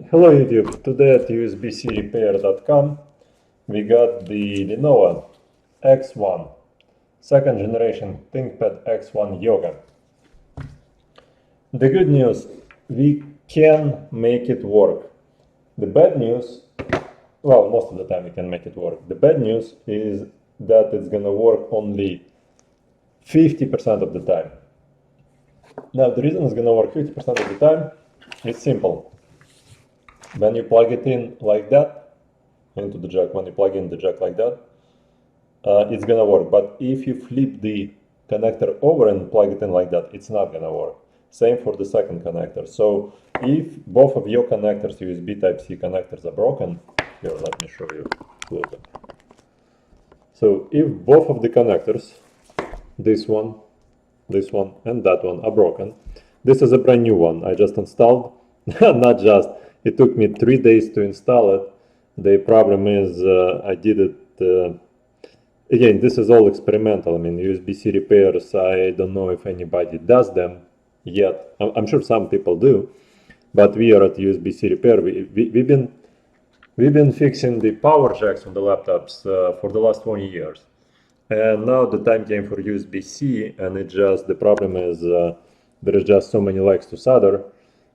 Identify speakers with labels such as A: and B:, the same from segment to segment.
A: Hello YouTube, today at usbcrepair.com we got the Lenovo X1 second generation ThinkPad X1 Yoga. The good news, we can make it work. The bad news, well, most of the time we can make it work. The bad news is that it's gonna work only 50% of the time. Now the reason it's gonna work 50% of the time is simple. When you plug it in like that into the jack, when you plug in the jack like that, it's gonna work. But if you flip the connector over and plug it in like that, it's not gonna work. Same for the second connector. So if both of your connectors, USB Type-C connectors, are broken, here, let me show you closer. So if both of the connectors, this one, and that one, are broken, this is a brand new one I just installed. Not just, it took me 3 days to install it. The problem is I did it, again, this is all experimental. I mean, USB-C repairs, I don't know if anybody does them yet. I'm sure some people do, but we are at USB-C repair. We've been fixing the power jacks on the laptops for the last 20 years. And now the time came for USB-C, and the problem is there is just so many legs to solder.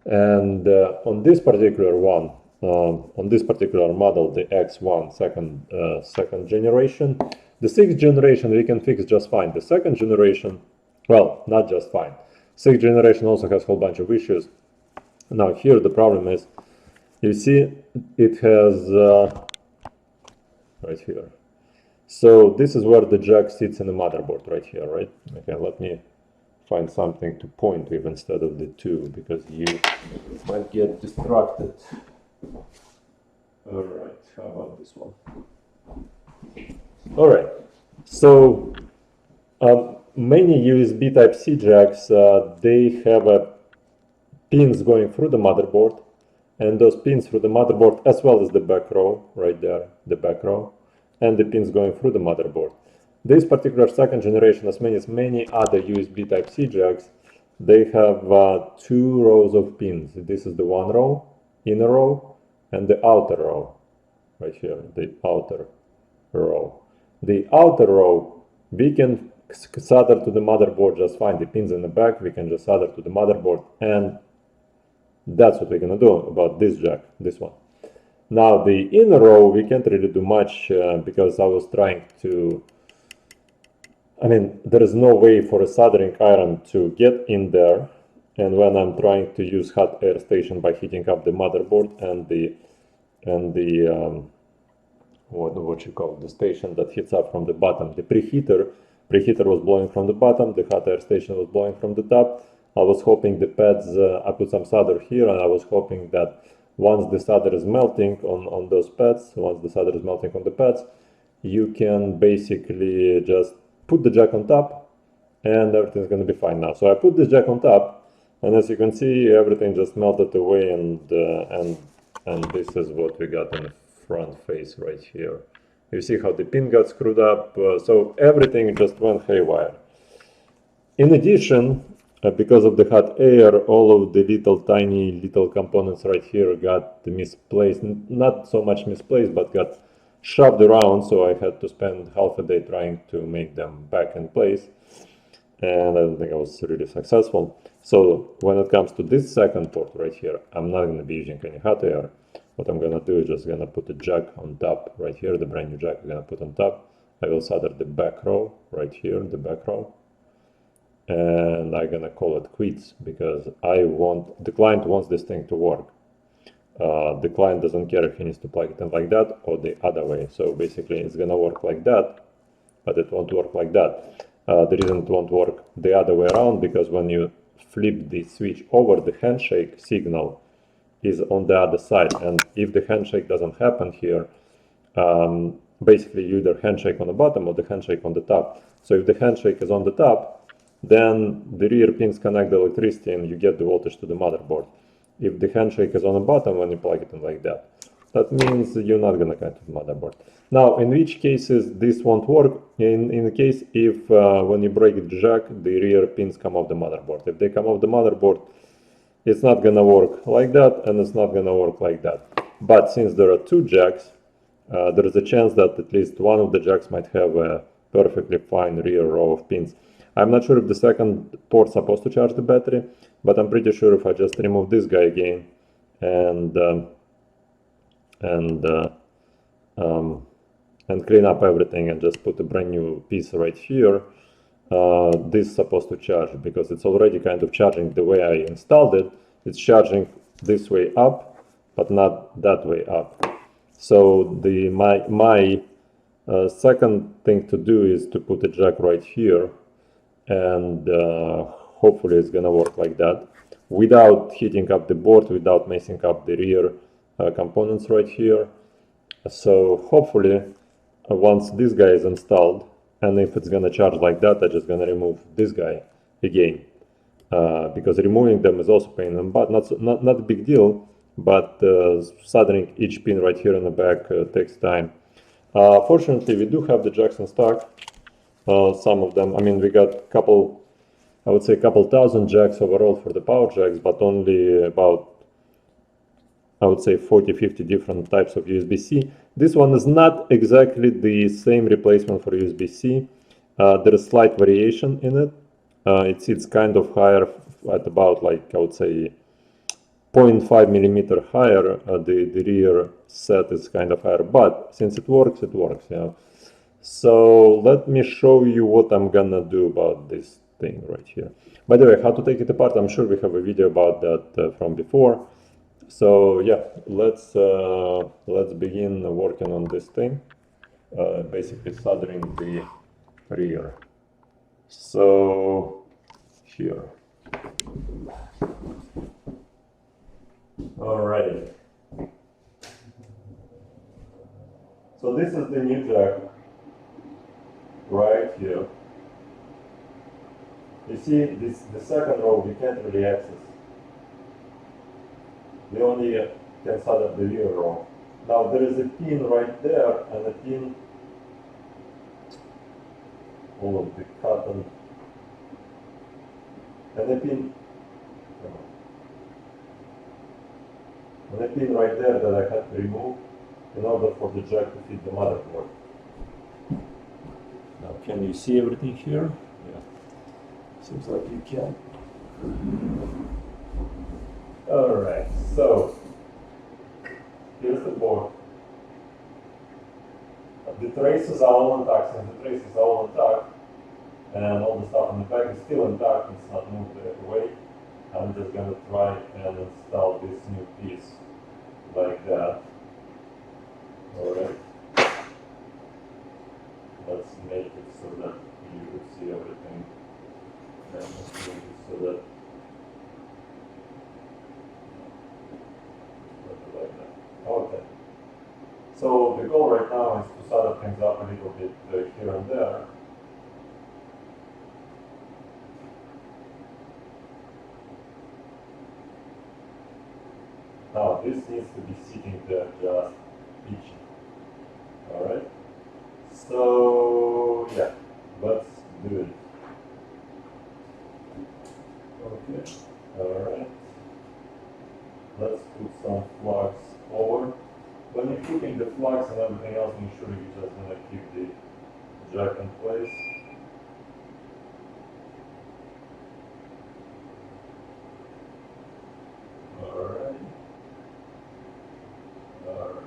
A: And on this particular one, on this particular model, the X1 second generation, the 6th generation we can fix just fine. The 2nd generation, well, not just fine. 6th generation also has a whole bunch of issues. Now here the problem is, you see, it has right here. So this is where the jack sits in the motherboard, right here, right? Okay, let me find something to point with instead of the two, because you might get distracted. All right, how about this one? All right, so many USB Type-C jacks, they have pins going through the motherboard, and those pins through the motherboard, as well as the back row, right there, the back row, and the pins going through the motherboard. This particular second generation, as many other USB Type-C jacks, they have 2 rows of pins. This is the one row, inner row, and the outer row, right here, the outer row. The outer row, we can solder to the motherboard just fine. The pins in the back, we can just solder to the motherboard, and that's what we're gonna do about this jack, this one. Now the inner row, we can't really do much because I was trying to, I mean, there is no way for a soldering iron to get in there, and when I'm trying to use hot air station by heating up the motherboard and the what you call the station that heats up from the bottom, the preheater was blowing from the bottom, the hot air station was blowing from the top. I was hoping the pads, I put some solder here, and I was hoping that once the solder is melting on those pads, once the solder is melting on the pads, you can basically just put the jack on top and everything's going to be fine now. So I put this jack on top, and as you can see, everything just melted away, and this is what we got in the front face right here. You see how the pin got screwed up, so everything just went haywire. In addition, because of the hot air, all of the tiny little components right here got misplaced, not so much misplaced, but got shoved around, so I had to spend half a day trying to make them back in place, and I don't think I was really successful. So when it comes to this second port right here, I'm not going to be using any hot air. What I'm going to do is just going to put the jack on top right here, the brand new jack I'm going to put on top. I will solder the back row right here, the back row, and I'm going to call it quits, because the client wants this thing to work. The client doesn't care if he needs to plug it in like that or the other way. So basically it's gonna work like that, but it won't work like that. The reason it won't work the other way around, because when you flip the switch over, the handshake signal is on the other side, and if the handshake doesn't happen here, basically you either handshake on the bottom or the handshake on the top. So if the handshake is on the top, then the rear pins connect the electricity and you get the voltage to the motherboard. If the handshake is on the bottom when you plug it in like that, that means you're not going to connect to the motherboard. Now, in which cases this won't work? In the case if when you break the jack, the rear pins come off the motherboard. If they come off the motherboard, it's not gonna work like that, and it's not gonna work like that. But since there are two jacks, there is a chance that at least one of the jacks might have a perfectly fine rear row of pins. I'm not sure if the second port's supposed to charge the battery, but I'm pretty sure if I just remove this guy again and clean up everything and just put a brand new piece right here, this is supposed to charge, because it's already kind of charging the way I installed it. It's charging this way up, but not that way up. So my second thing to do is to put a jack right here, and hopefully it's gonna work like that without heating up the board, without messing up the rear components right here. So hopefully once this guy is installed, and if it's gonna charge like that, I'm just gonna remove this guy again, because removing them is also pain in the butt. Not a big deal, but soldering each pin right here in the back takes time. Fortunately, we do have the jacks in stock. Some of them, I mean, we got I would say a couple thousand jacks overall for the power jacks, but only about, I would say, 40-50 different types of USB-C. This one is not exactly the same replacement for USB-C. There is slight variation in it. It's kind of higher at about, like, I would say 0.5 millimeter higher. The rear set is kind of higher, but since it works, yeah. So let me show you what I'm gonna do about this thing right here. By the way, how to take it apart, I'm sure we have a video about that from before. So yeah, let's begin working on this thing, basically soldering the rear. So here. Alrighty. So this is the new jack right here. You see, the second row we can't really access. We only can solder the rear row. Now there is a pin right there and a pin, all of the cotton, and a pin right there that I had to remove in order for the jack to fit the motherboard. Now, can you see everything here? Yeah, seems like you can. Alright, so here's the board. The traces are all intact, and the traces are all intact, and all the stuff on the back is still intact, it's not moved away. I'm just going to try and install this new piece like that. Alright. Let's make it so that you can see everything. And let's make it so that like that. Okay. So the goal right now is to solder things up a little bit here and there. Now this needs to be sitting there just itching. Alright? So yeah, let's do it. Okay. Alright. Let's put some flux forward. When you're putting the flux and everything else, make sure you're just gonna keep the jack in place. Alright. Alright.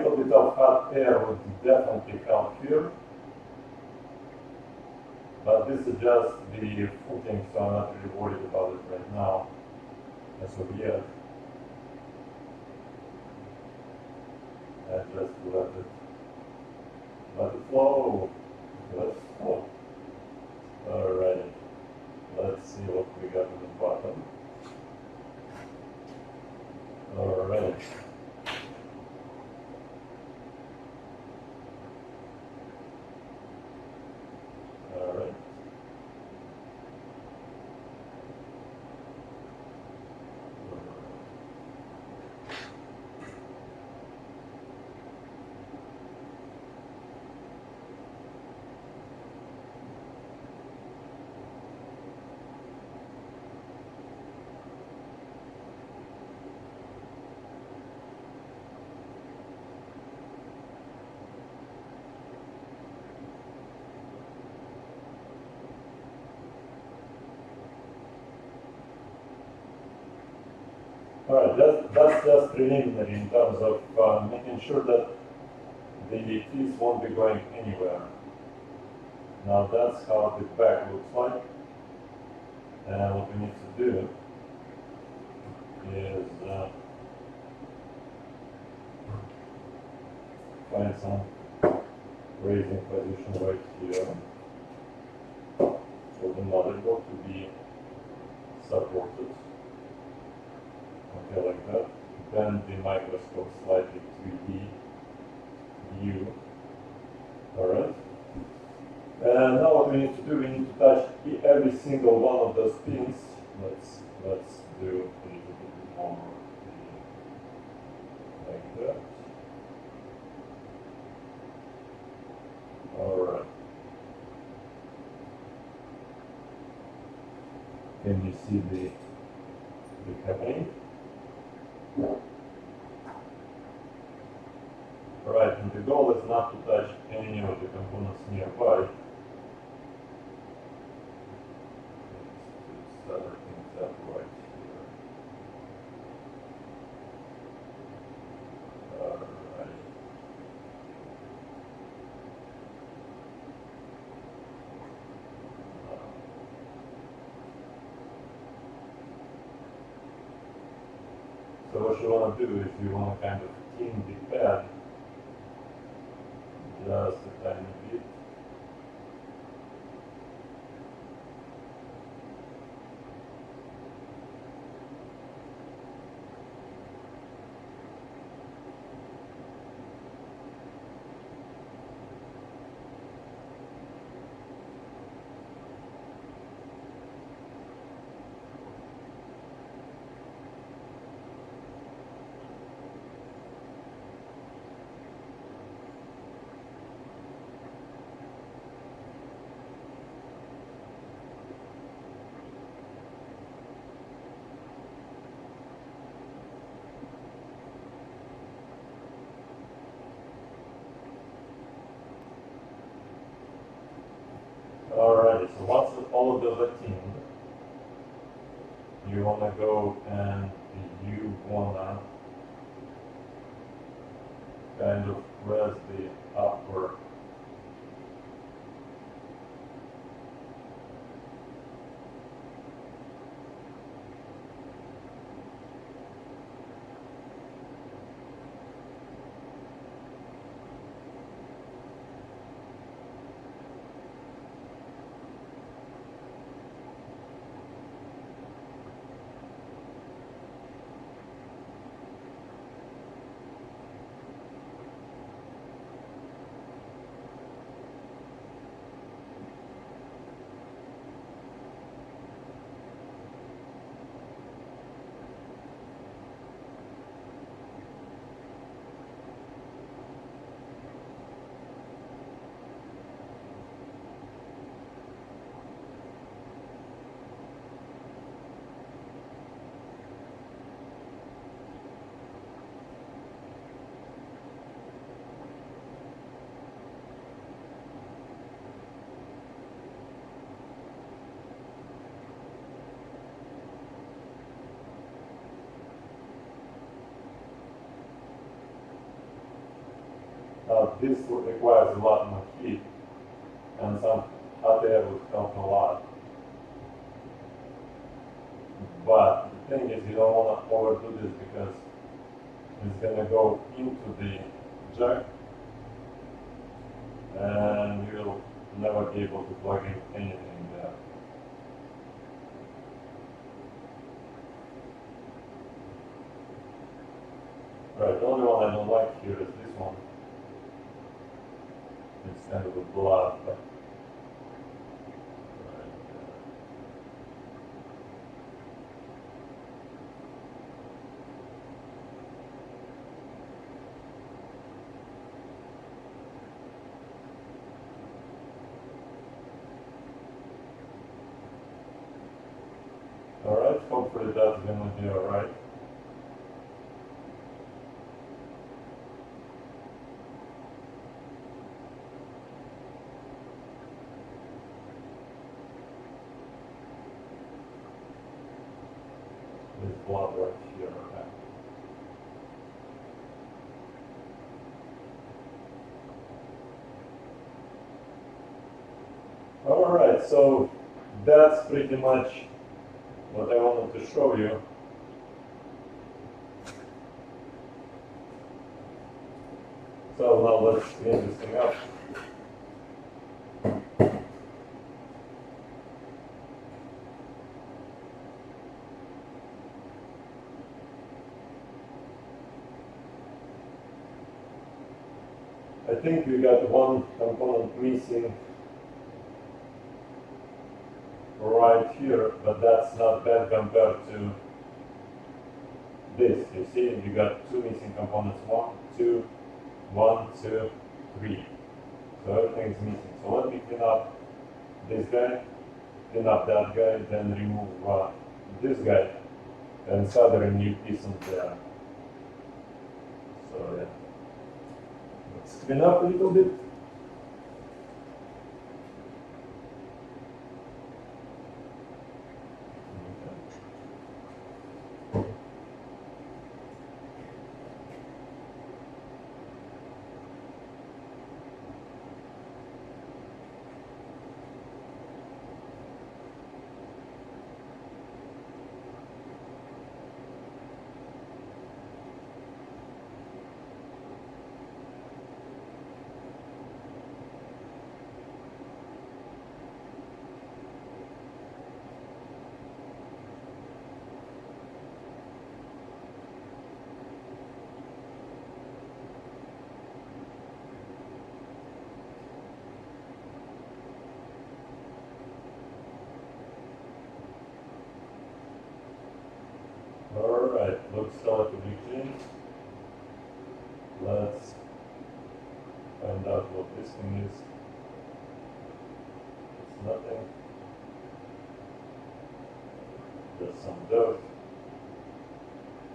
A: little bit of hot air would definitely help here. But this is just the footing, so I'm not really worried about it right now, as of yet. I just let it flow. Let it flow. Alright, let's see what we got at the bottom. Alright. Alright. Alright, that's just preliminary in terms of making sure that the keys won't be going anywhere. Now that's how the back looks like. And what we need to do is find some raising position right here for the motherboard to be supported. Okay, like that. Bend the microscope slightly to the view. Alright. And now what we need to do, we need to touch every single one of those pins. Let's do a little bit more like that. Alright. Can you see the happening? Alright, and the goal is not to touch any of the components nearby. Let's set things up right here. Alright. So what you want to do is you want to kind of thin the pad just a tiny bit. Alrighty, so once all of those are tinned, you want to go and you want to kind of press the upper this requires a lot more heat, and some hot air would help a lot. But the thing is, you don't want to overdo this because it's going to go into the jack, and you'll never be able to plug in anything there. Right, the only one I don't like here is this one. It's kind of a blob, but alright, hopefully that's gonna be alright. This blob right here, okay. Alright, so that's pretty much what I wanted to show you. So now let's clean this thing up. I think we got one component missing right here, but that's not bad compared to this. You see, you got two missing components, one, two, 3. So everything's missing. So let me clean up this guy, clean up that guy, then remove this guy, and solder a new piece on there. So yeah, let's clean up a little bit. Alright, looks relatively clean. Let's find out what this thing is. It's nothing. Just some dirt.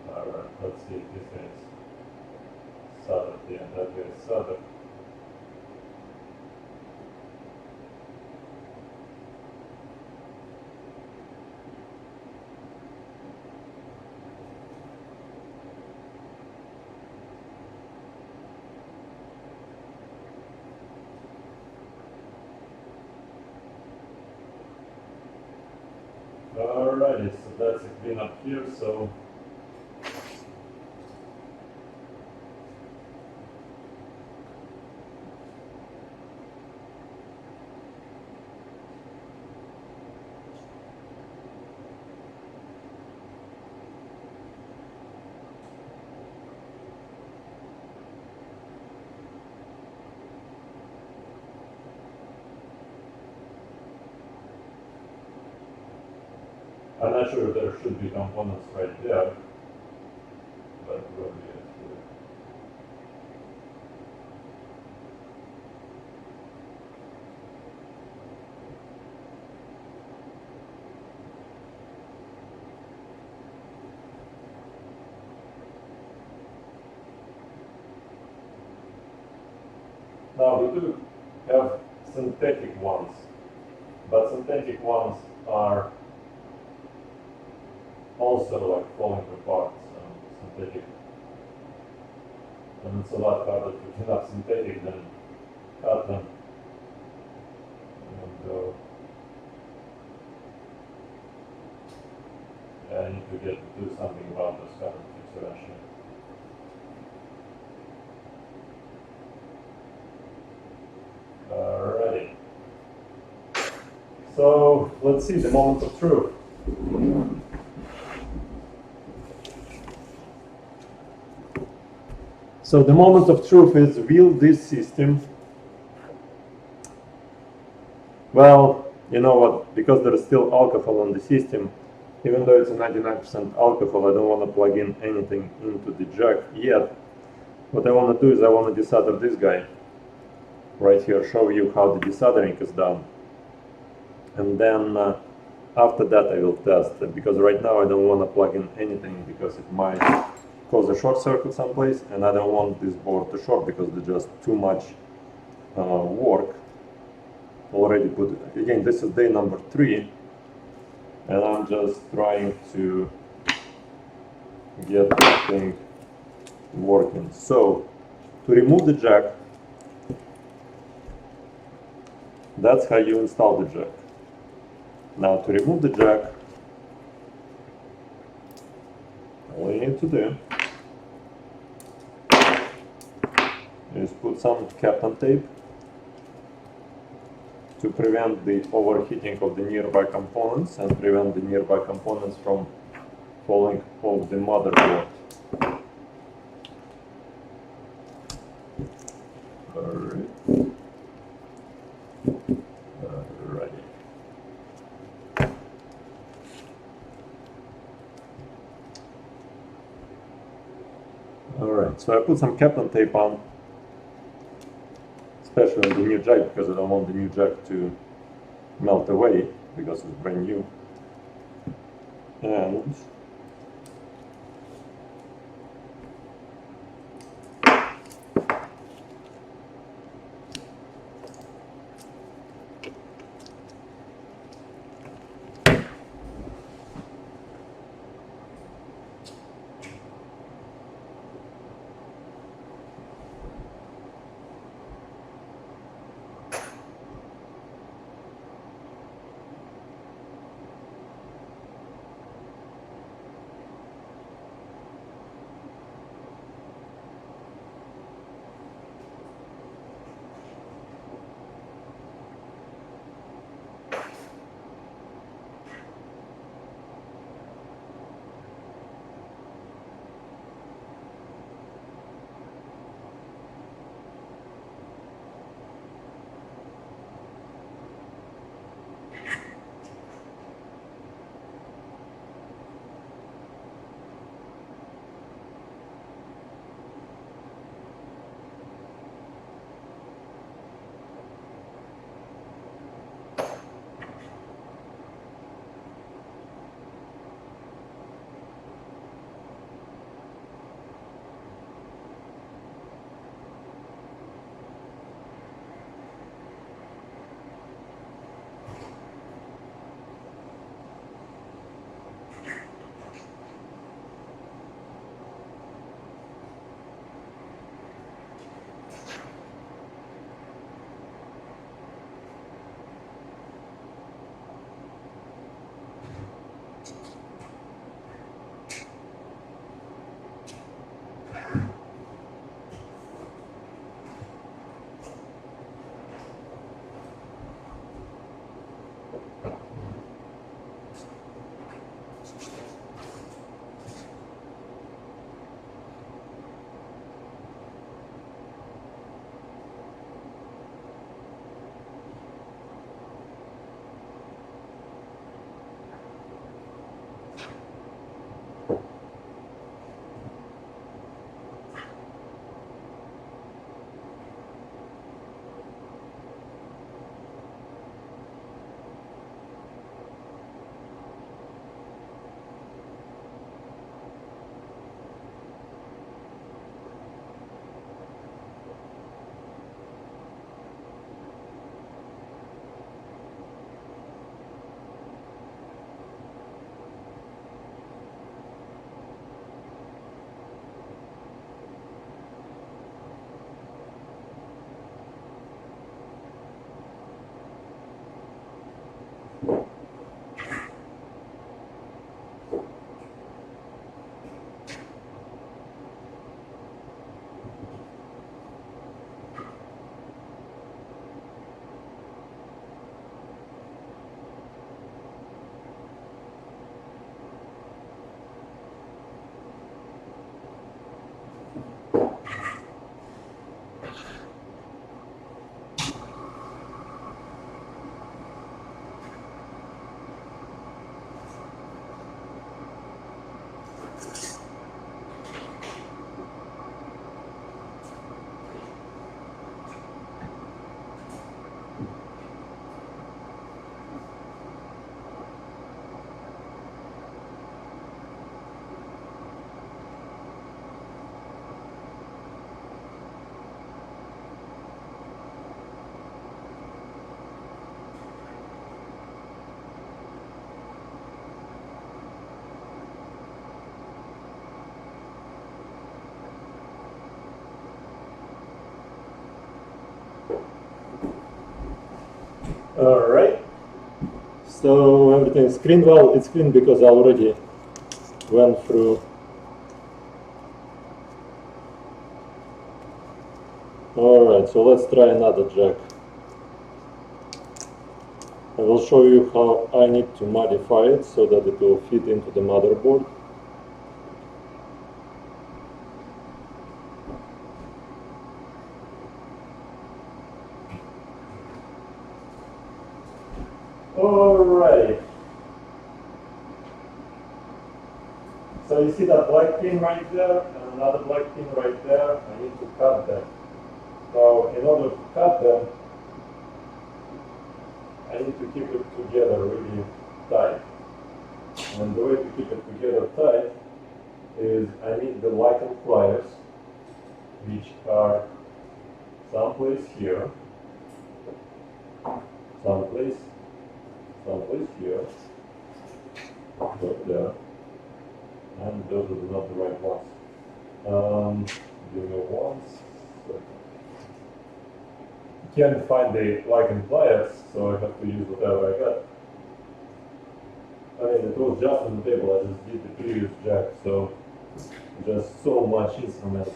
A: Alright, let's see if this guy is soldered. Yeah, that guy is soldered. Alrighty, so that's a clean up here, so I'm not sure if there should be components right there, but we'll be here. Now we do have synthetic ones, but synthetic ones are also like falling apart, so synthetic and it's a lot harder to clean up synthetic than cotton. And yeah, I need to do something about this cotton tips eventually. Alrighty. So let's see the moment of truth. So the moment of truth is, will this system, well, you know what, because there is still alcohol on the system, even though it's a 99% alcohol, I don't want to plug in anything into the jack yet. What I want to do is I want to desolder this guy right here, show you how the desoldering is done. And then after that I will test, because right now I don't want to plug in anything because it might cause a short circuit someplace, and I don't want this board to short because there's just too much work already put. Again, this is day number 3, and I'm just trying to get the thing working. So to remove the jack, that's how you install the jack. Now to remove the jack, all you need to do is put some Kapton tape to prevent the overheating of the nearby components and prevent the nearby components from falling off the motherboard. Alright. Alright, so I put some Kapton tape on, especially on the new jack, because I don't want the new jack to melt away because it's brand new. And Alright, so everything is clean. Well, it's clean because I already went through. Alright, so let's try another jack. I will show you how I need to modify it so that it will fit into the motherboard. Alright. So you see that black pin right there and another black pin right there. I need to cut them. So in order to cut them, I need to keep it together really tight. And the way to keep it together tight is I need the lichen pliers, which are someplace here, someplace here, right there, and those are not the right ones. Give me one second. Can't find the lichen pliers, so I have to use whatever I got. I mean, it was just on the table, I just did the previous jack, so just so much instruments.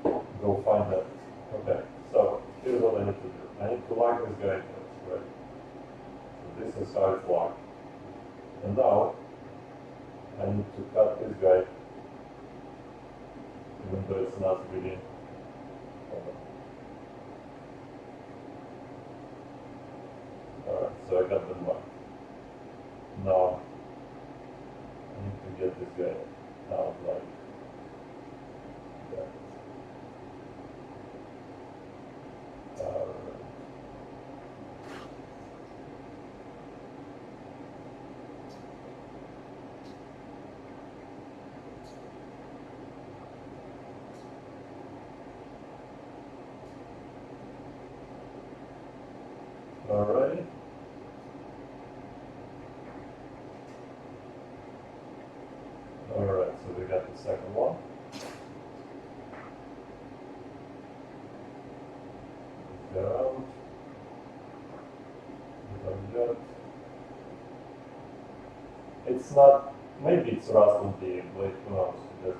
A: Go find that. Okay, so here's what I need to do. I need to lock this guy first, right? So this is how it's locked. And now, I need to cut this guy, even though it's not really. Alright, so I got them locked. Now, I need to get this guy out like that. Alright. Alright, so we got the second one. Get out. Get. It's not, maybe it's rust on the blade, who knows? Just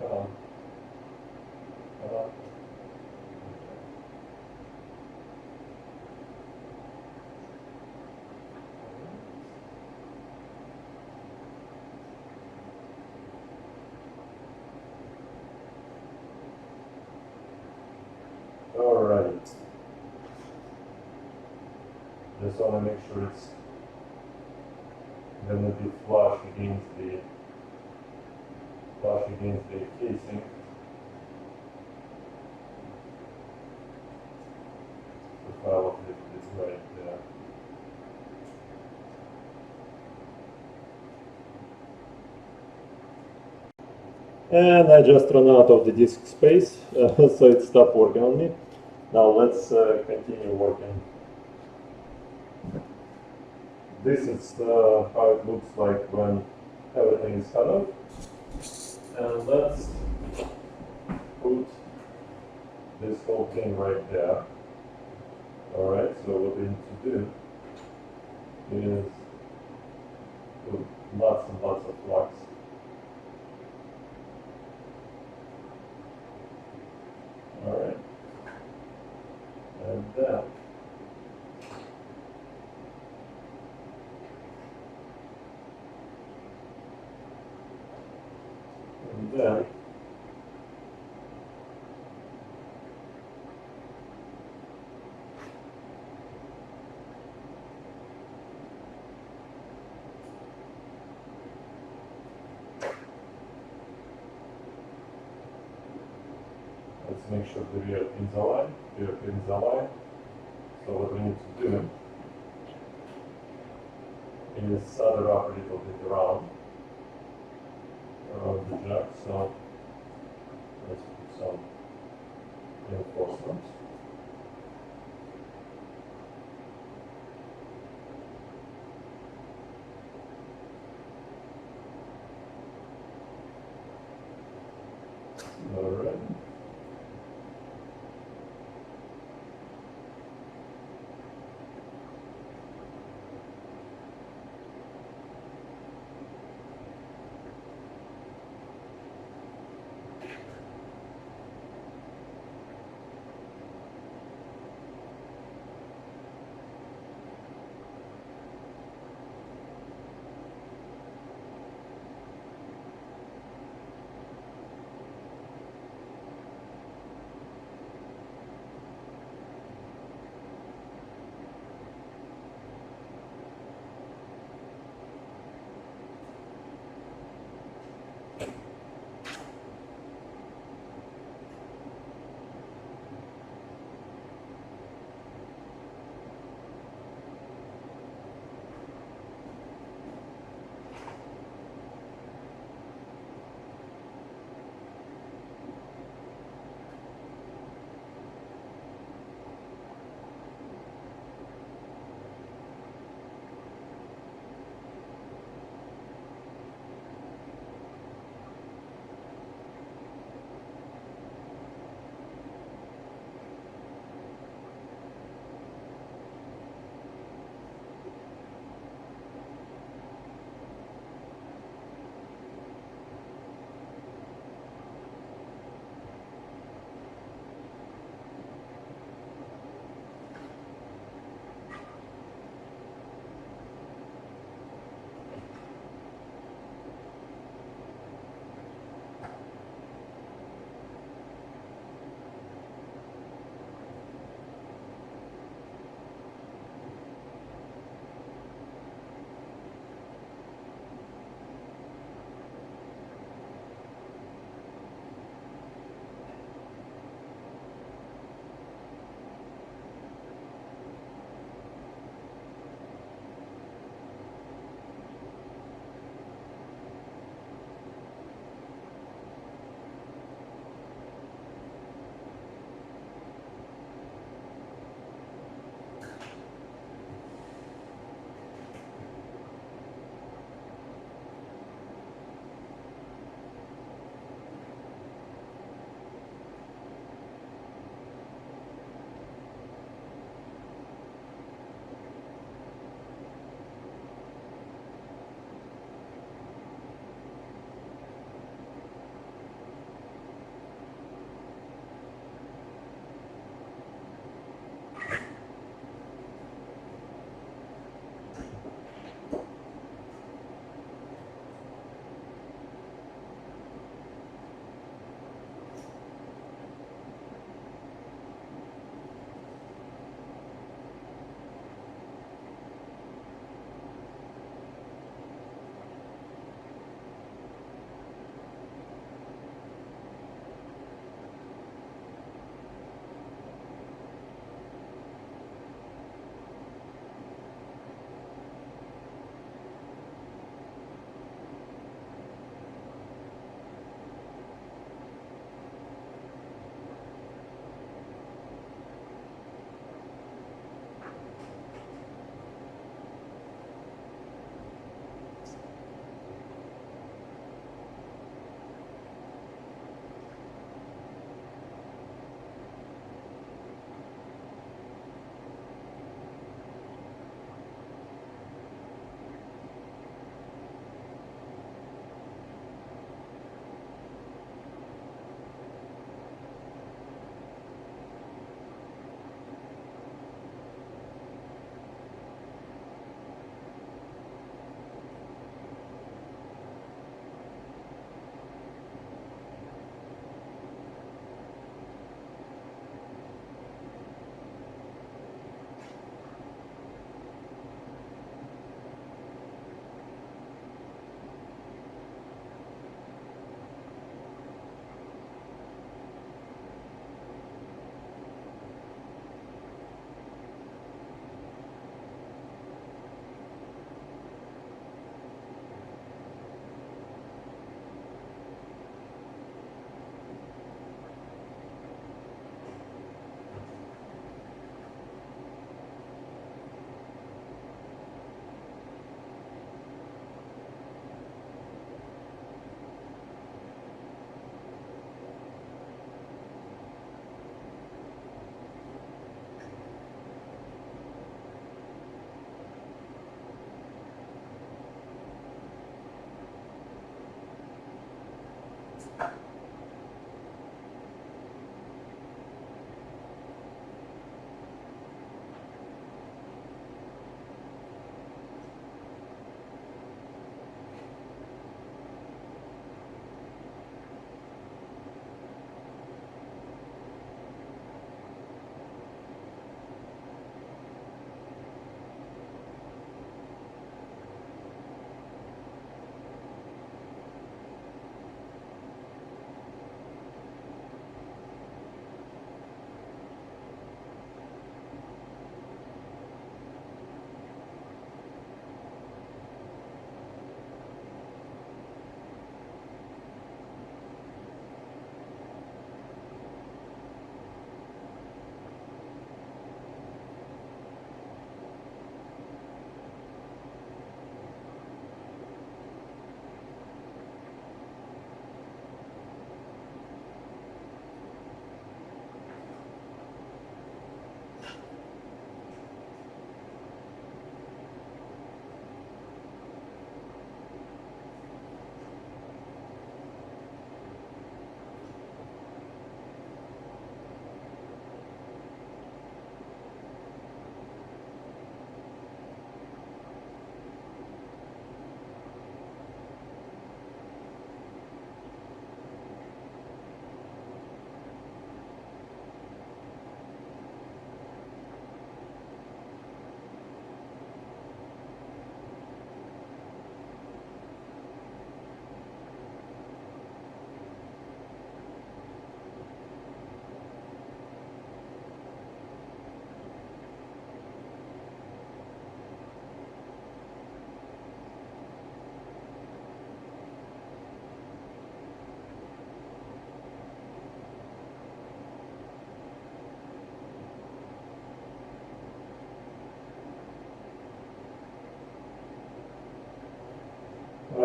A: come on. Come on. Alright. Just want to make sure it's gonna be flush against the casing. The file of it is right there. And I just ran out of the disk space, so it stopped working on me. Now let's continue working. This is how it looks like when everything is cut off. And let's put this whole thing right there. Alright, so what we need to do is with lots and lots of flux. Alright. And then let's make sure the rear pins align. Rear pins align. So what we need to do is solder up a little bit around the jack. So let's put some reinforcements. Alright.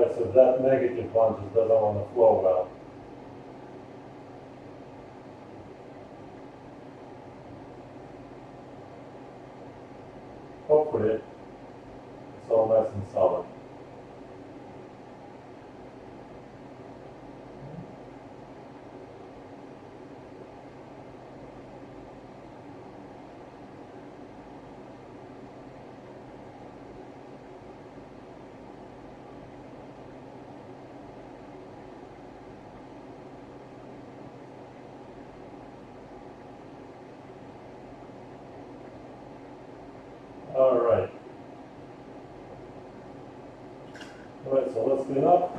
A: Alright, so that negative one just doesn't want to flow well. Hopefully, it's all nice and solid. Alright. Alright, so let's clean up.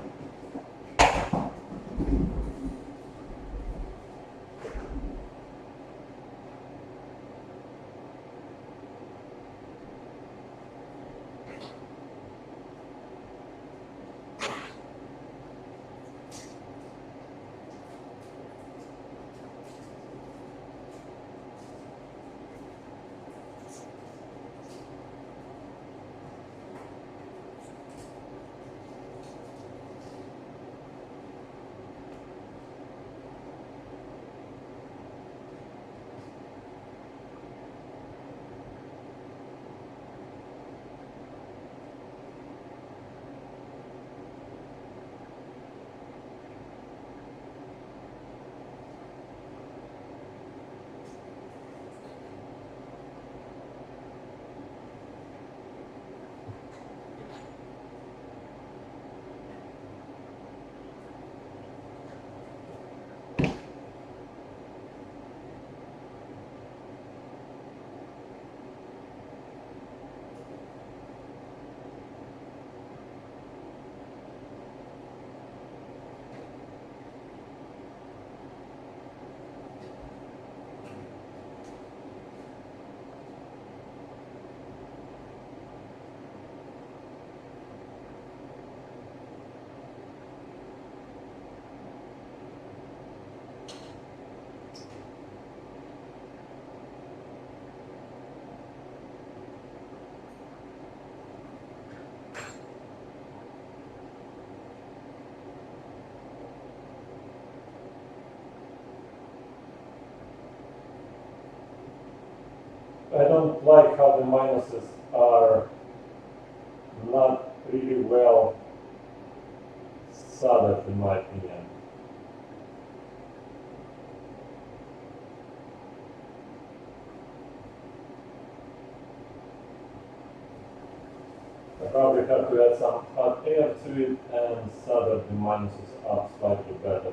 A: I don't like how the minuses are not really well soldered, in my opinion. I probably have to add some hot air to it and solder the minuses up slightly better.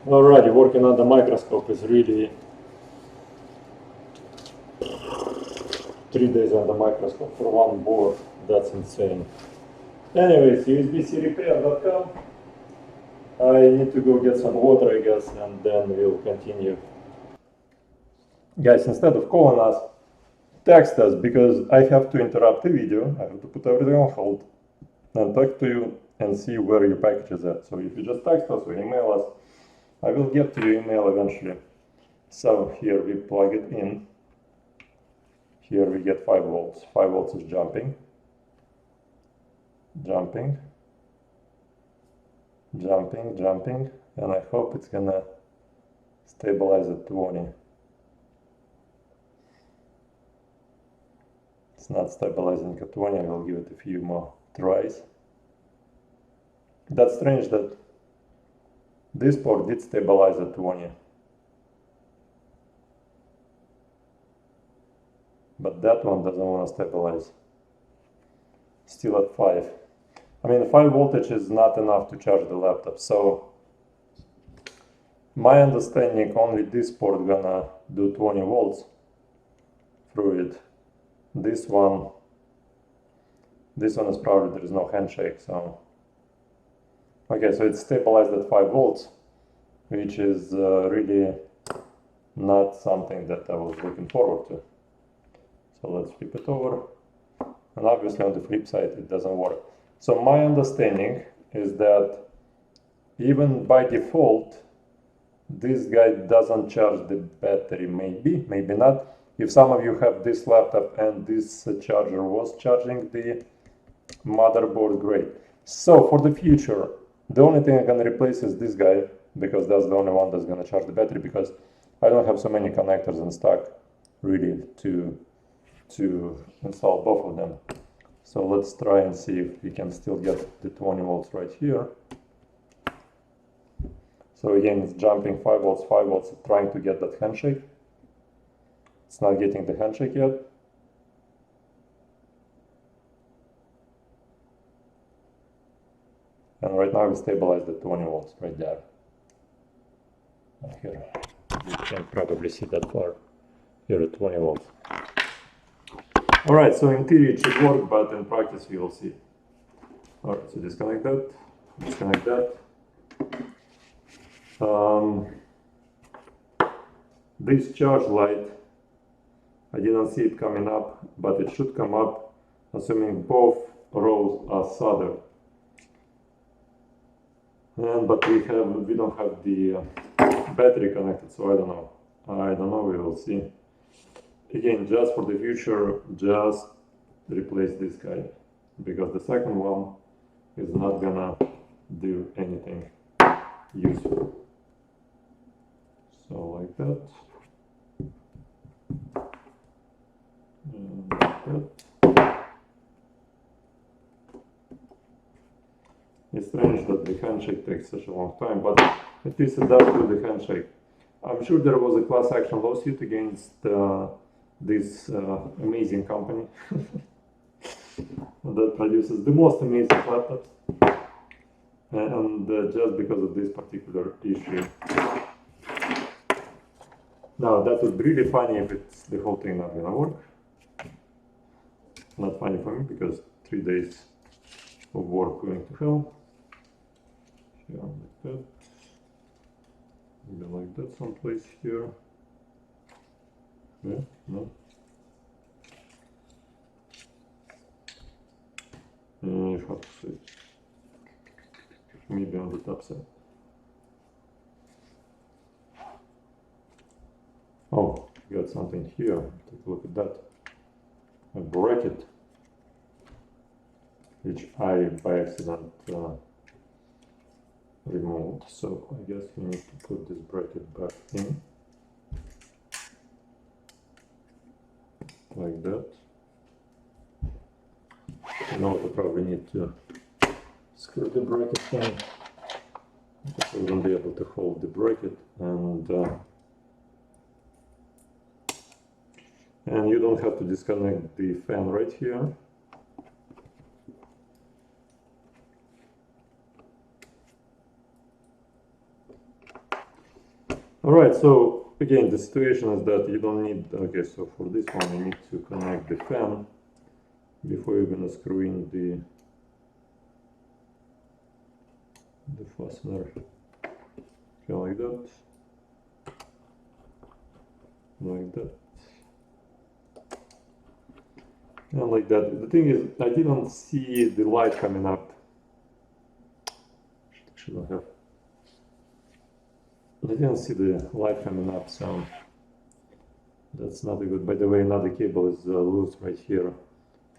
A: Alrighty, working on the microscope is really 3 days on the microscope for one board. That's insane. Anyways, usbcrepair.com. I need to go get some water, I guess, and then we'll continue. Guys, instead of calling us, text us, because I have to interrupt the video, I have to put everything on hold and talk to you and see where your package is at. So if you just text us or email us, I will get to your email eventually. So here we plug it in. Here we get 5 volts. 5 volts is jumping, jumping, jumping, jumping, and I hope it's gonna stabilize at 20. It's not stabilizing at 20, I will give it a few more tries. That's strange that this port did stabilize at 20. But that one doesn't want to stabilize. Still at 5. I mean, 5 voltage is not enough to charge the laptop, so my understanding, only this port gonna do 20 volts through it. This one is probably, there is no handshake, so okay, so it's stabilized at 5 volts, which is really not something that I was looking forward to. So let's flip it over, and obviously on the flip side it doesn't work. So my understanding is that even by default this guy doesn't charge the battery. Maybe, maybe not. If some of you have this laptop and this charger was charging the motherboard, great. So for the future, the only thing I'm gonna replace is this guy, because that's the only one that's gonna charge the battery, because I don't have so many connectors in stock really to install both of them. So let's try and see if we can still get the 20 volts right here. So again, it's jumping 5 volts, trying to get that handshake. It's not getting the handshake yet. And right now we stabilized at 20 volts right there. Here, you can probably see that far. Here at 20 volts. Alright, so in theory it should work, but in practice we will see. Alright, so disconnect that, disconnect that. This charge light, I didn't see it coming up, but it should come up assuming both rows are soldered. But we don't have the battery connected, so I don't know, we will see. Again, just for the future, just replace this guy, because the second one is not gonna do anything useful. So like that. And like that. It's strange that the handshake takes such a long time, but at least it does do the handshake. I'm sure there was a class action lawsuit against this amazing company that produces the most amazing laptops, and just because of this particular issue. Now that would be really funny if it's the whole thing not gonna work. Not funny for me, because 3 days of work going to hell. Here like that, maybe like that someplace here. Yeah, no. How to say? Maybe on the top side. Oh, got something here. Take a look at that. A bracket, which I by accident removed. So I guess we need to put this bracket back in. Like that. Now I probably need to screw the bracket in, because I won't be able to hold the bracket, and you don't have to disconnect the fan right here. Alright, so again, the situation is that you don't need, okay, so for this one you need to connect the fan before you're gonna screw in the fastener. Okay, like that. like that, and like that. The thing is, I didn't see the light coming up. Should I have? I didn't see the light coming up, so that's not a good. By the way, another cable is loose right here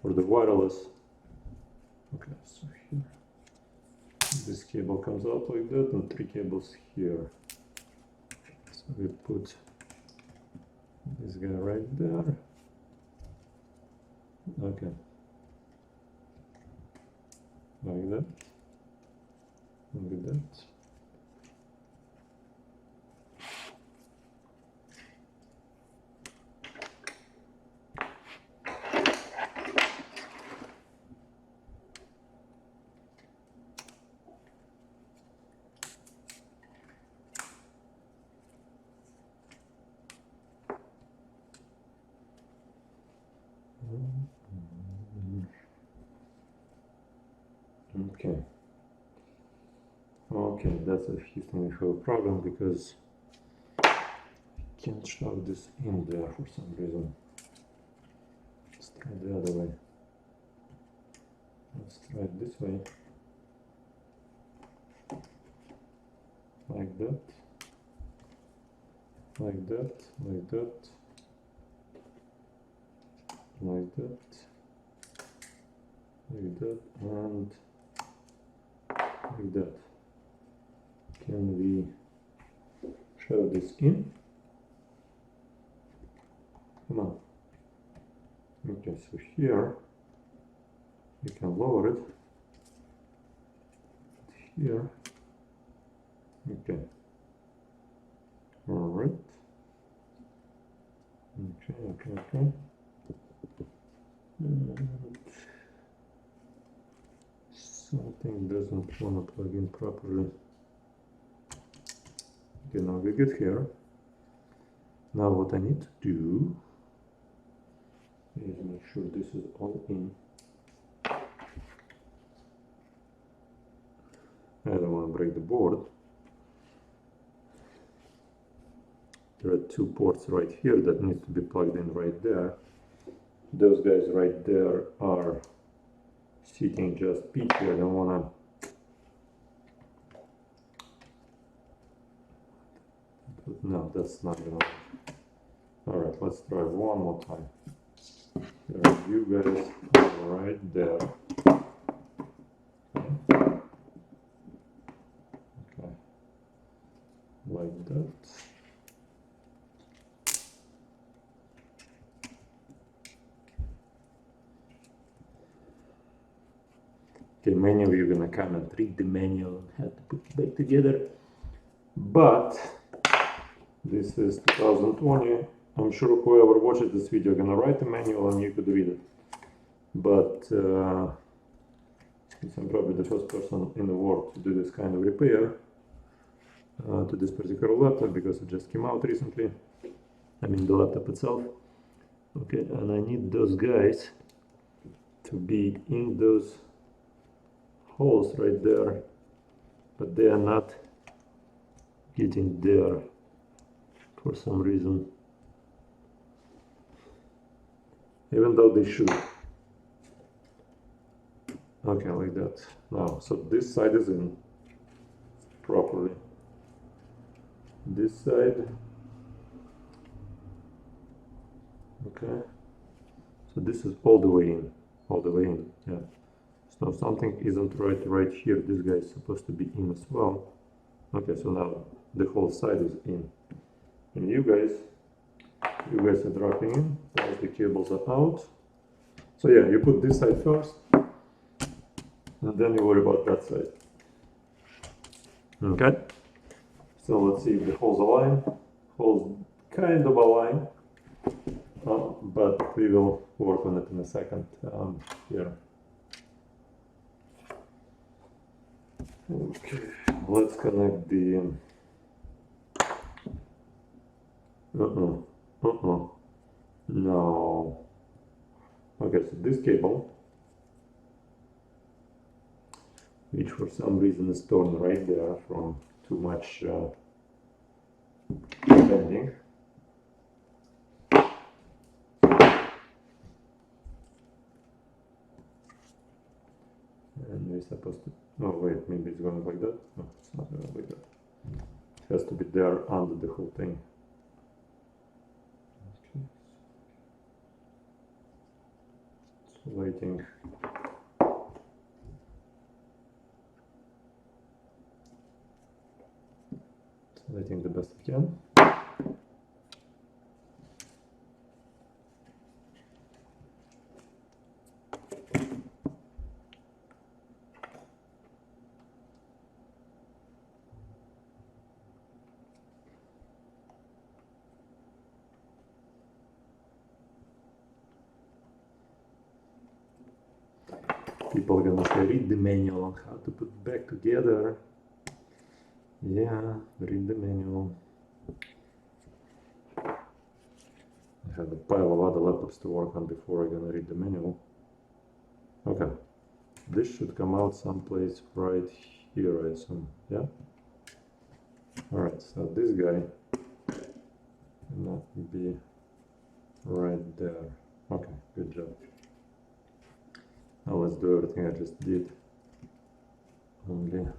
A: for the wireless. Okay, so here this cable comes out like that, and 3 cables here. So we put this guy right there. Okay, like that, like that. Okay. Okay, that's a he's going to have a problem because I can't shove this in there for some reason. Let's try the other way. Let's try it this way. Like that. Like that. Like that. Like that. Like that. And like that. Can we shove this in? Come on. Okay, so here we can lower it. Here. Okay. All right. Okay. And something doesn't want to plug in properly. Okay, now we get here. Now what I need to do is make sure this is all in. I don't want to break the board. There are 2 ports right here that need to be plugged in right there. Those guys right there are sitting just peachy. I don't want to. No, that's not gonna work. Alright, let's try one more time. There are you guys right there. Okay. Like that. Okay, many of you are gonna come and read the manual and have to put it back together. But this is 2020. I'm sure whoever watches this video gonna write a manual and you could read it. But since I'm probably the first person in the world to do this kind of repair to this particular laptop because it just came out recently. I mean the laptop itself. Okay, and I need those guys to be in those holes right there, but they are not getting there for some reason, even though they should. Okay, like that. Now, so this side is in properly. This side, okay. So this is all the way in, yeah. So something isn't right here. This guy is supposed to be in as well. Okay, so now the whole side is in. And you guys are dropping in. As the cables are out. So yeah, you put this side first, and then you worry about that side. Okay. So let's see if the holes align. Holes kind of align, but we will work on it in a second. Here. Okay, let's connect the no. Okay, so this cable, which for some reason is torn right there from too much bending. supposed to, oh wait, maybe it's going like that. No, it's not going like that. It has to be there under the whole thing. Okay. It's waiting. It's waiting the best it can. People are gonna say, read the manual on how to put back together. Yeah, read the manual. I have a pile of other laptops to work on before I'm gonna read the manual. Okay, this should come out someplace right here, I assume. Yeah. All right, so this guy cannot be right there. Okay, good job. Now let's do everything I just did. Only like that.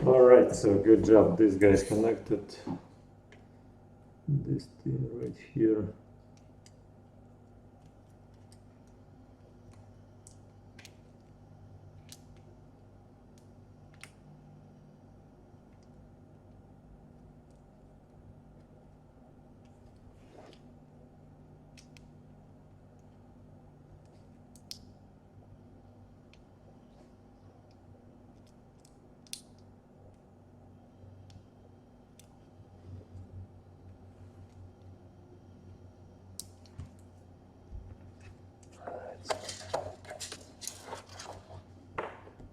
A: Alright, so good job. This guy is connected. This thing right here.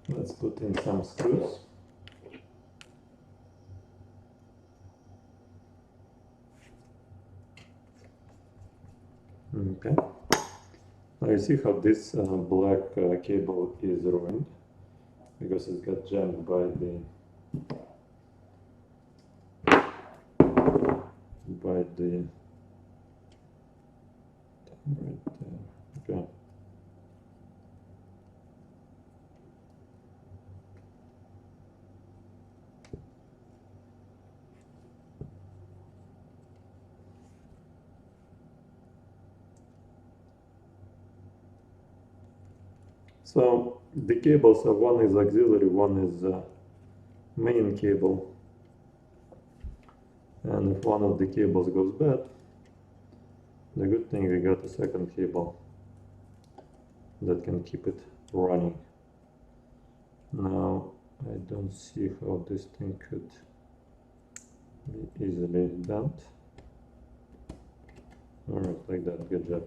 A: Let's put in some screws. Okay. Now you see how this black cable is ruined because it's got jammed by the right there. Okay. So the cables are, one is auxiliary, one is main cable, and if one of the cables goes bad, the good thing we got a second cable that can keep it running. Now I don't see how this thing could be easily bent. Alright, like that, good job.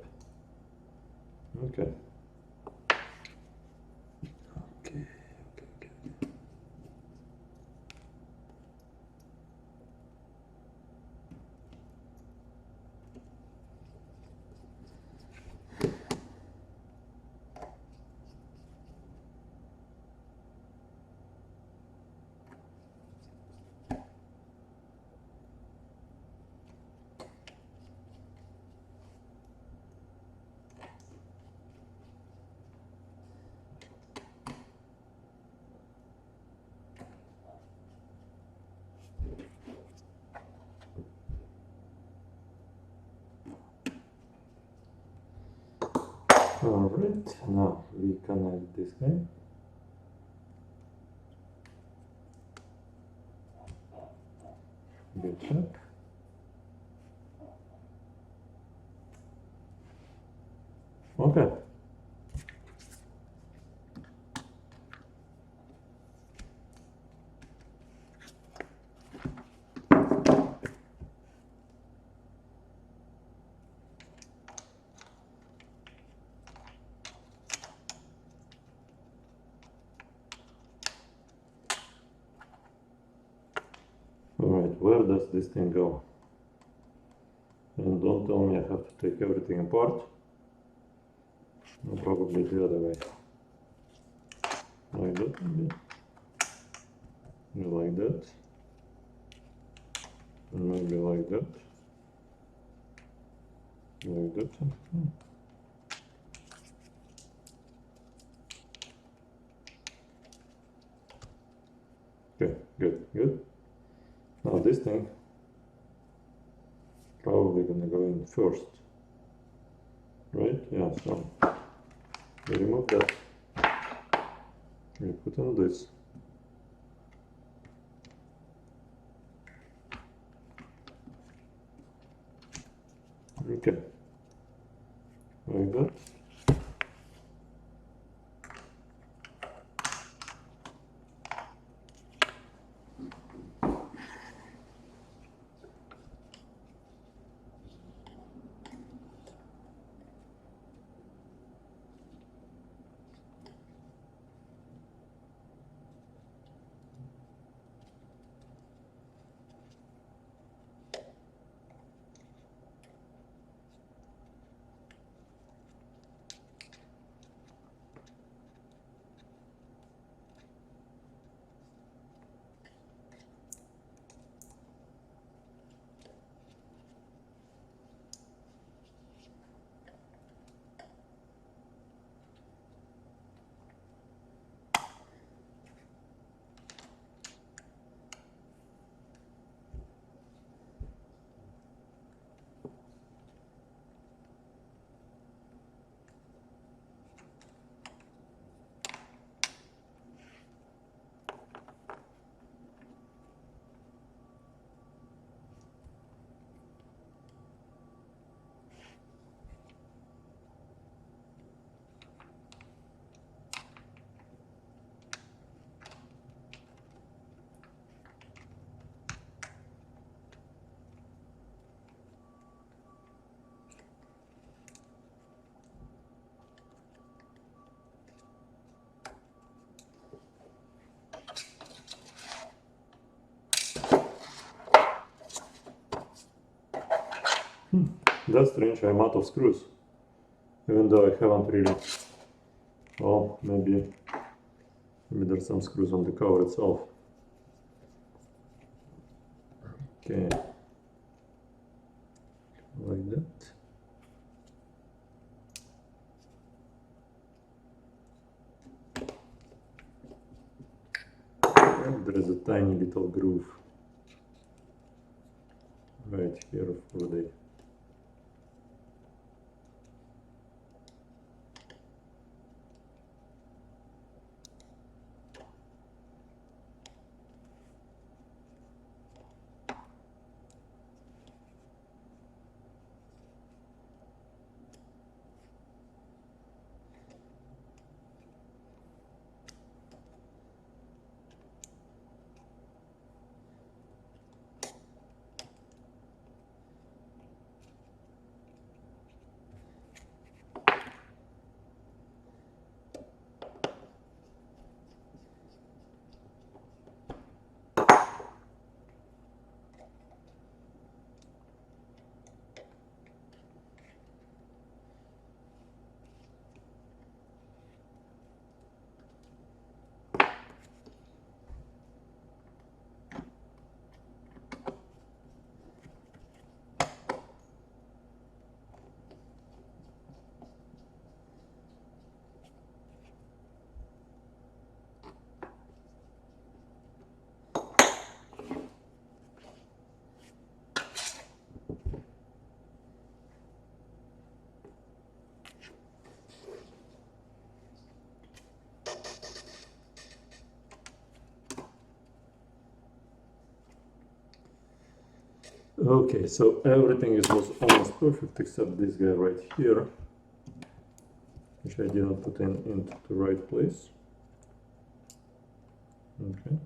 A: Okay. Alright, now we connect this guy. Good check. Okay. Alright, where does this thing go? And don't tell me I have to take everything apart. No, probably the other way. Like that maybe. Like that. And maybe like that. Like that. Okay, good. Now this thing probably gonna go in first. Right? Yeah, so we remove that. We put on this. Okay. Like that. That's strange, I'm out of screws. Even though I haven't really... Well, maybe there's some screws on the cover itself. Okay. Like that. And there is a tiny little groove right here for the... Okay, so everything was almost perfect except this guy right here, which I didn't put into the right place. Okay.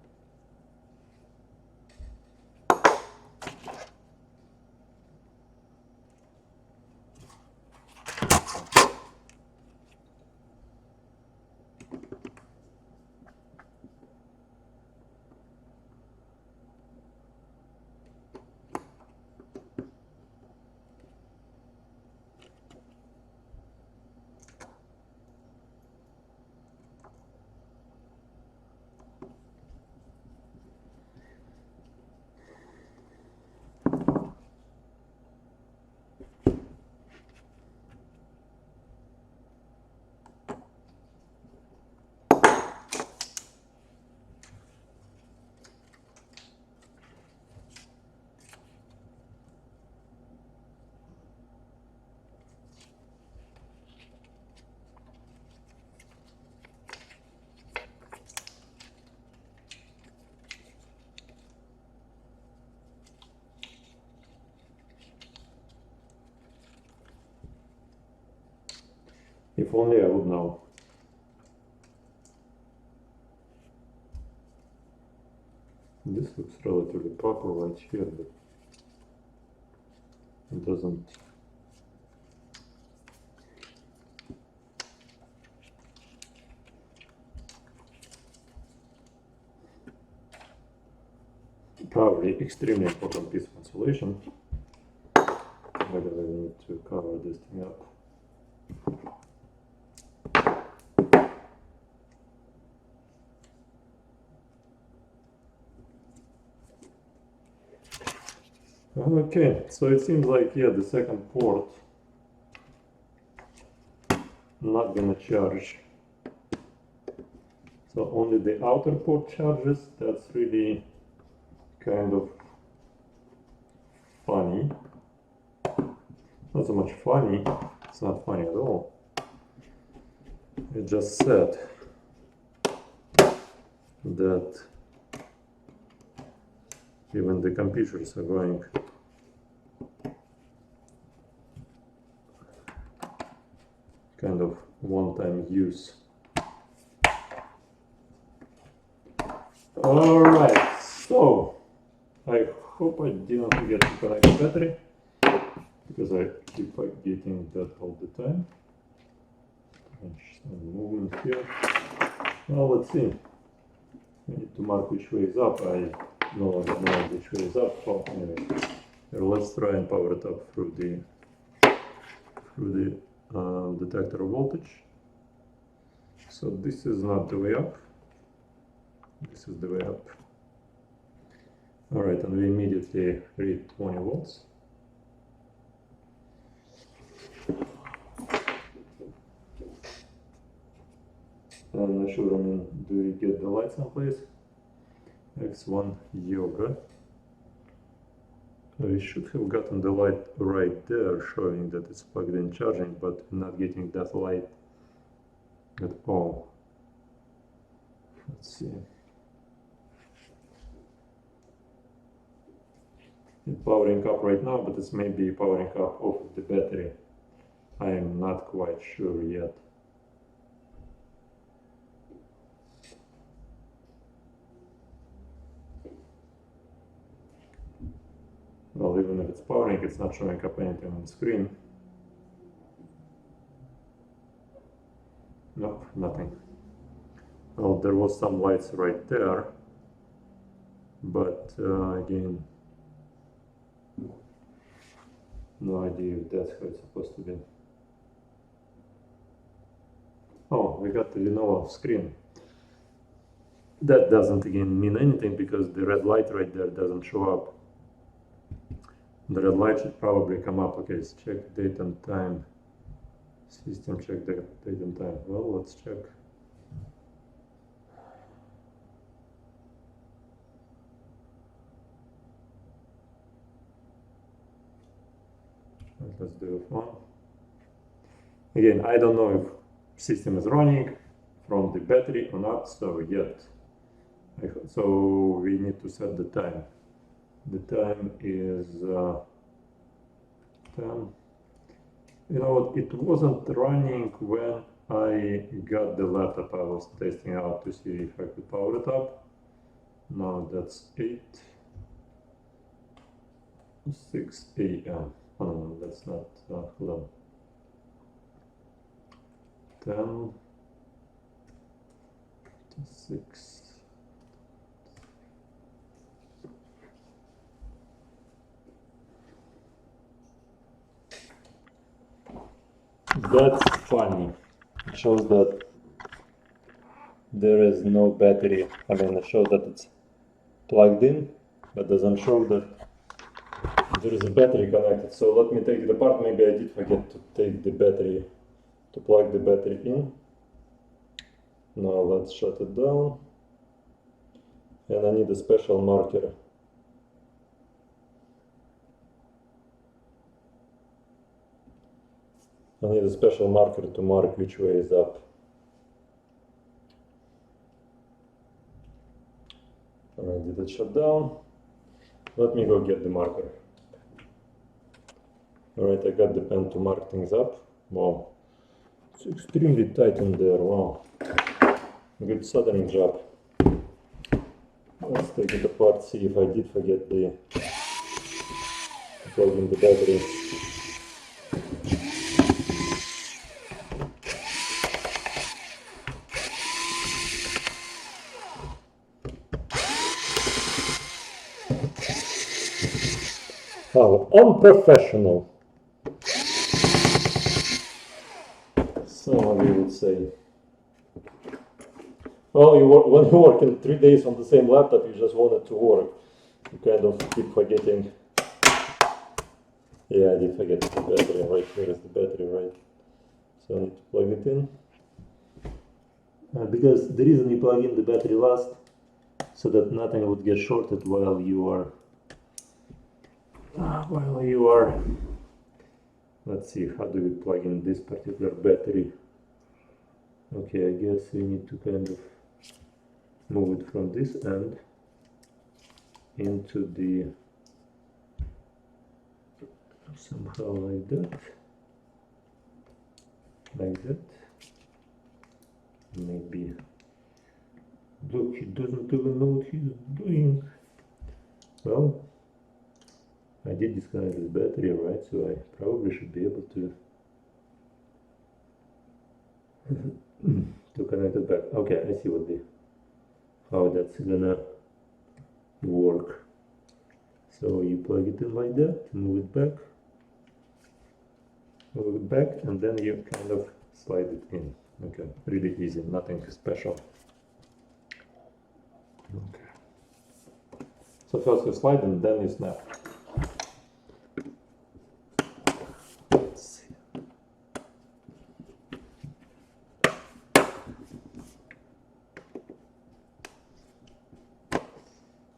A: If only I would know. This looks relatively proper right here, but it doesn't. Probably extremely important piece of insulation. Maybe I need to cover this thing up. Okay, so it seems like, yeah, the second port not gonna charge. So only the outer port charges. That's really kind of funny. Not so much funny, it's not funny at all. It just said that even the computers are going kind of one-time use. Alright, so I hope I didn't forget to connect the battery, because I keep forgetting that all the time. Some movement here. Well, let's see. I need to mark which way is up. I no longer know which way is up. Well, anyway, here, let's try and power it up through the detector of voltage. So this is not the way up. This is the way up. All right, and we immediately read 20 volts. I'm not sure, I mean, do we get the lights in place? X1 yoga. We should have gotten the light right there showing that it's plugged in charging, but we're not getting that light at all. Let's see. It's powering up right now, but it's maybe powering up off of the battery. I am not quite sure yet. Well, even if it's powering, it's not showing up anything on the screen. Nope, nothing. Well, there was some lights right there, but again, no idea if that's how it's supposed to be. Oh, we got the Lenovo screen. That doesn't again mean anything because the red light right there doesn't show up. The red light should probably come up. Okay, let's check date and time. System check the date and time. Well, let's check. Let's do F1. Again, I don't know if system is running from the battery or not, so yet. So we need to set the time. The time is 10. You know what, it wasn't running when I got the laptop. I was testing out to see if I could power it up. Now that's 6 a.m. Oh no, that's not, hold on. 10 to 6. That's funny. It shows that there is no battery. I mean, it shows that it's plugged in, but doesn't show that there is a battery connected. So let me take it apart. Maybe I did forget to take the battery, to plug the battery in. Now let's shut it down. And I need a special marker. I need a special marker to mark which way is up. Alright, did it shut down? Let me go get the marker. Alright, I got the pen to mark things up. Wow, it's extremely tight in there, wow. Good soldering job. Let's take it apart, see if I did forget the plug in the battery. How unprofessional, some of you would say. Well, when you work in 3 days on the same laptop, you just want it to work. You kind of keep forgetting. Yeah, I did forget the battery. Right here is the battery, right? So I need to plug it in. Because the reason you plug in the battery last, so that nothing would get shorted while you are let's see, how do we plug in this particular battery? Okay, I guess we need to kind of move it from this end into the, somehow like that, maybe. Look, he doesn't even know what he's doing. Well, I did disconnect this battery, right? So I probably should be able to connect it back. Okay, I see how that's gonna work. So you plug it in like that, move it back, and then you kind of slide it in. Okay, really easy, nothing special. Okay. So first you slide and then you snap.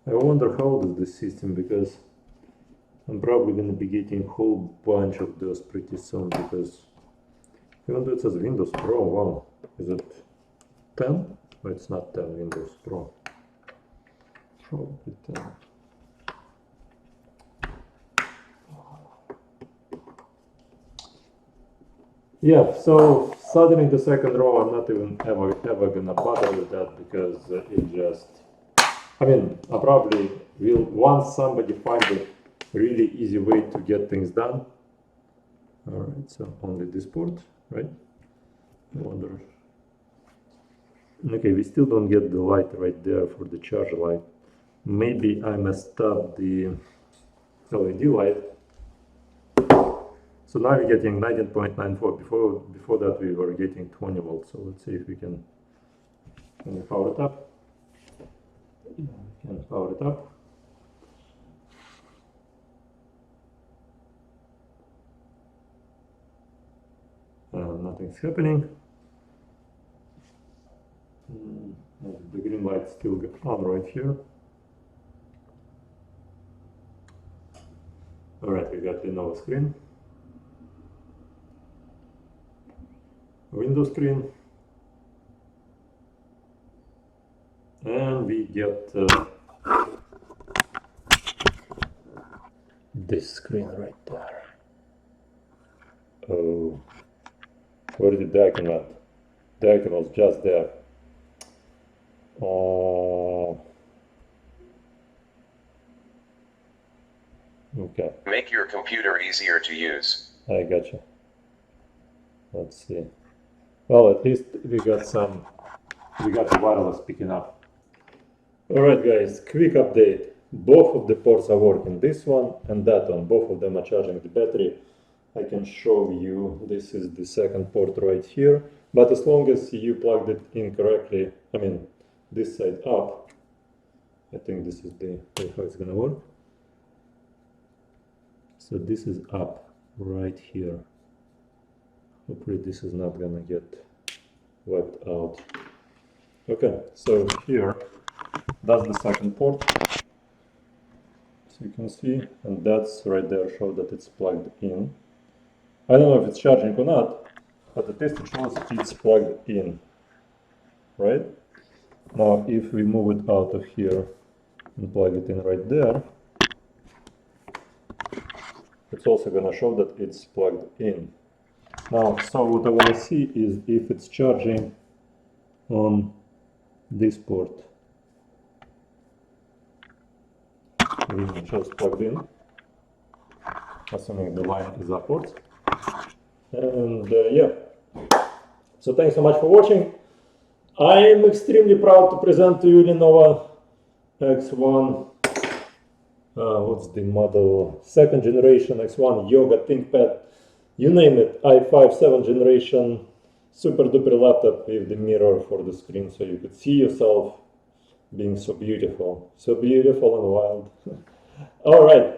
A: I wonder how old is this system, because I'm probably going to be getting a whole bunch of those pretty soon, because even though it says Windows Pro, wow, is it 10? No, it's not 10, Windows Pro. Probably 10. Yeah, so soldering the second row, I'm not even ever gonna bother with that, because it just, I mean, I probably will, once somebody finds a really easy way to get things done. Alright, so only this port, right? I wonder. Okay, we still don't get the light right there for the charger light. Maybe I messed up the LED light. So now we're getting 19.94. Before that we were getting 20 volts. So let's see if we can we power it up. Yeah, we can power it up. Nothing's happening. The green light's still on right here. Alright, we got Lenovo screen. Windows screen. And we get this screen right there. Oh, where did the icon at? The icon was just there. Okay.
B: Make your computer easier to use.
A: I gotcha. Let's see. Well, at least we got the wireless picking up. Alright guys, quick update. Both of the ports are working. This one and that one, both of them are charging the battery. I can show you, this is the second port right here. But as long as you plugged it in correctly, I mean, this side up, I think this is the way how it's gonna work. So this is up right here. Hopefully this is not gonna get wiped out. Okay, so here, that's the second port. So you can see, and that's right there, show that it's plugged in. I don't know if it's charging or not, but at least it shows that it's plugged in, right? Now, if we move it out of here and plug it in right there, it's also going to show that it's plugged in. Now, so what I want to see is if it's charging on this port. It shows plugged in, assuming the line is upwards. And yeah, so thanks so much for watching. I am extremely proud to present to you Lenovo X1. What's the model? Second generation X1 Yoga ThinkPad. You name it. i5 7th generation. Super duper laptop with the mirror for the screen so you could see yourself being so beautiful and wild. All right.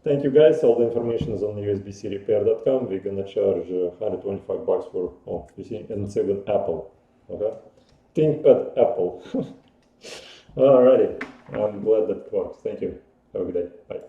A: Thank you guys. All the information is on usbcrepair.com. We're gonna charge $125 for, oh, you see, and it's even Apple. Okay, ThinkPad Apple. Alrighty, I'm glad that works. Thank you. Have a good day. Bye.